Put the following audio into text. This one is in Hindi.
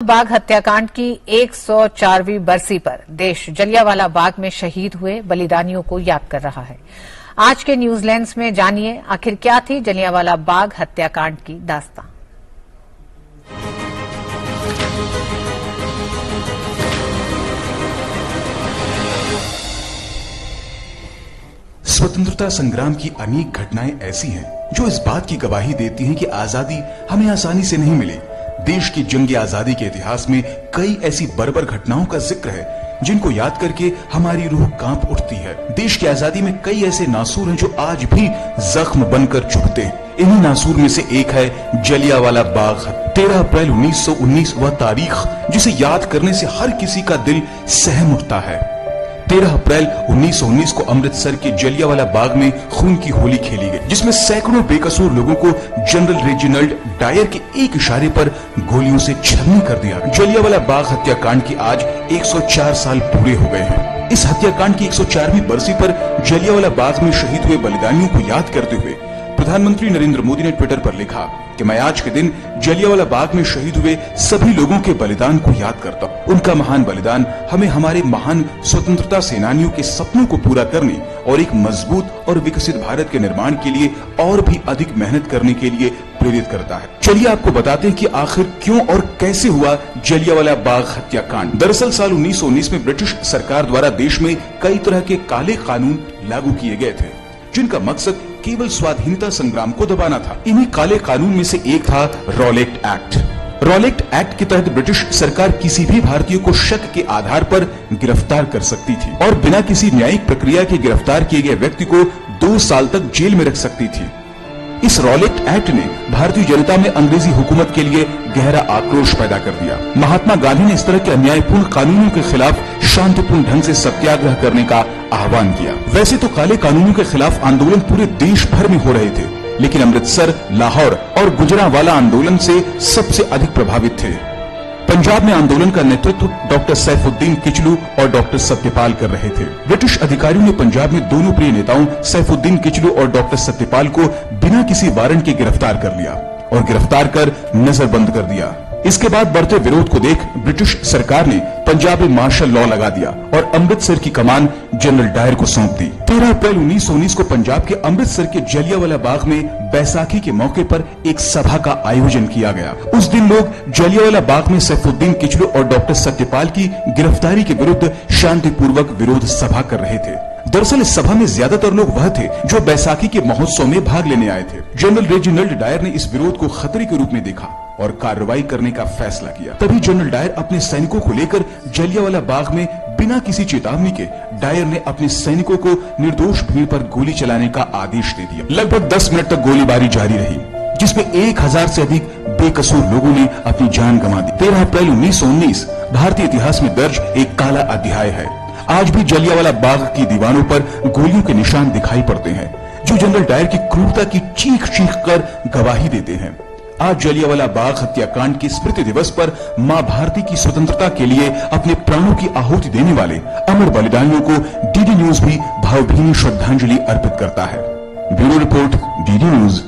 बाग हत्याकांड की 104वीं बरसी पर देश जलियांवाला बाग में शहीद हुए बलिदानियों को याद कर रहा है। आज के न्यूज लेंस में जानिए आखिर क्या थी जलियांवाला बाग हत्याकांड की दास्तां। स्वतंत्रता संग्राम की अनेक घटनाएं ऐसी हैं जो इस बात की गवाही देती हैं कि आजादी हमें आसानी से नहीं मिली। देश की जंग आजादी के इतिहास में कई ऐसी बर्बर घटनाओं का जिक्र है जिनको याद करके हमारी रूह कांप उठती है। देश की आजादी में कई ऐसे नासूर हैं जो आज भी जख्म बनकर चुभते हैं। इन्हीं नासूर में से एक है जलियांवाला बाग। 13 अप्रैल 1919 वह तारीख जिसे याद करने से हर किसी का दिल सहम उठता है। 13 अप्रैल 1919 को अमृतसर के जलियांवाला बाग में खून की होली खेली गई, जिसमें सैकड़ों बेकसूर लोगों को जनरल रेजिनाल्ड डायर के एक इशारे पर गोलियों से छलनी कर दिया। जलियांवाला बाग हत्याकांड की आज 104 साल पूरे हो गए हैं। इस हत्याकांड की 104वीं बरसी पर जलियांवाला बाग में शहीद हुए बलिदानियों को याद करते हुए प्रधानमंत्री नरेंद्र मोदी ने ट्विटर पर लिखा कि मैं आज के दिन जलियांवाला बाग में शहीद हुए सभी लोगों के बलिदान को याद करता हूँ। उनका महान बलिदान हमें हमारे महान स्वतंत्रता सेनानियों के सपनों को पूरा करने और एक मजबूत और विकसित भारत के निर्माण के लिए और भी अधिक मेहनत करने के लिए प्रेरित करता है। चलिए आपको बताते हैं कि आखिर क्यों और कैसे हुआ जलियांवाला बाग हत्याकांड। दरअसल साल 1919 में ब्रिटिश सरकार द्वारा देश में कई तरह के काले कानून लागू किए गए थे, जिनका मकसद केवल स्वाधीनता संग्राम को दबाना था। इन्हीं काले कानून में से एक था रॉलेट एक्ट। रॉलेट एक्ट के तहत ब्रिटिश सरकार किसी भी भारतीय को शक के आधार पर गिरफ्तार कर सकती थी और बिना किसी न्यायिक प्रक्रिया के गिरफ्तार किए गए व्यक्ति को 2 साल तक जेल में रख सकती थी। इस रॉलेट एक्ट ने भारतीय जनता में अंग्रेजी हुकूमत के लिए गहरा आक्रोश पैदा कर दिया। महात्मा गांधी ने इस तरह के अन्यायपूर्ण कानूनों के खिलाफ शांतिपूर्ण ढंग से सत्याग्रह करने का आह्वान किया। वैसे तो काले कानूनों के खिलाफ आंदोलन पूरे देश भर में हो रहे थे, लेकिन अमृतसर, लाहौर और गुजरांवाला आंदोलन से सबसे अधिक प्रभावित थे। पंजाब में आंदोलन का नेतृत्व डॉक्टर सैफुद्दीन किचलू और डॉक्टर सत्यपाल कर रहे थे। ब्रिटिश अधिकारियों ने पंजाब में दोनों प्रिय नेताओं सैफुद्दीन किचलू और डॉक्टर सत्यपाल को बिना किसी वारंट के गिरफ्तार कर लिया और गिरफ्तार कर नजरबंद कर दिया। इसके बाद बढ़ते विरोध को देख ब्रिटिश सरकार ने पंजाब में मार्शल लॉ लगा दिया और अमृतसर की कमान जनरल डायर को सौंप दी। 13 अप्रैल 1919 को पंजाब के अमृतसर के जलियांवाला बाग में बैसाखी के मौके पर एक सभा का आयोजन किया गया। उस दिन लोग जलियांवाला बाग में सैफुद्दीन किचलू और डॉक्टर सत्यपाल की गिरफ्तारी के विरुद्ध शांतिपूर्वक विरोध सभा कर रहे थे। दरअसल इस सभा में ज्यादातर लोग वह थे जो बैसाखी के महोत्सव में भाग लेने आए थे। जनरल रेजिनाल्ड डायर ने इस विरोध को खतरे के रूप में देखा और कार्रवाई करने का फैसला किया। तभी जनरल डायर अपने सैनिकों को लेकर जलियांवाला बाग में बिना किसी चेतावनी के डायर ने अपने सैनिकों को निर्दोष भीड़ पर गोली चलाने का आदेश दे दिया। लगभग 10 मिनट तक गोलीबारी जारी रही, जिसमें 1000 से अधिक बेकसूर लोगों ने अपनी जान गंवा दी। 13 अप्रैल 1919 भारतीय इतिहास में दर्ज एक काला अध्याय है। आज भी जलियांवाला बाग की दीवारों पर गोलियों के निशान दिखाई पड़ते हैं, जो जनरल डायर की क्रूरता की चीख चीख कर गवाही देते हैं। आज जलियांवाला बाग हत्याकांड के स्मृति दिवस पर मां भारती की स्वतंत्रता के लिए अपने प्राणों की आहुति देने वाले अमर बलिदानियों को डीडी न्यूज भी भावभीनी श्रद्धांजलि अर्पित करता है। Bureau report, DD news.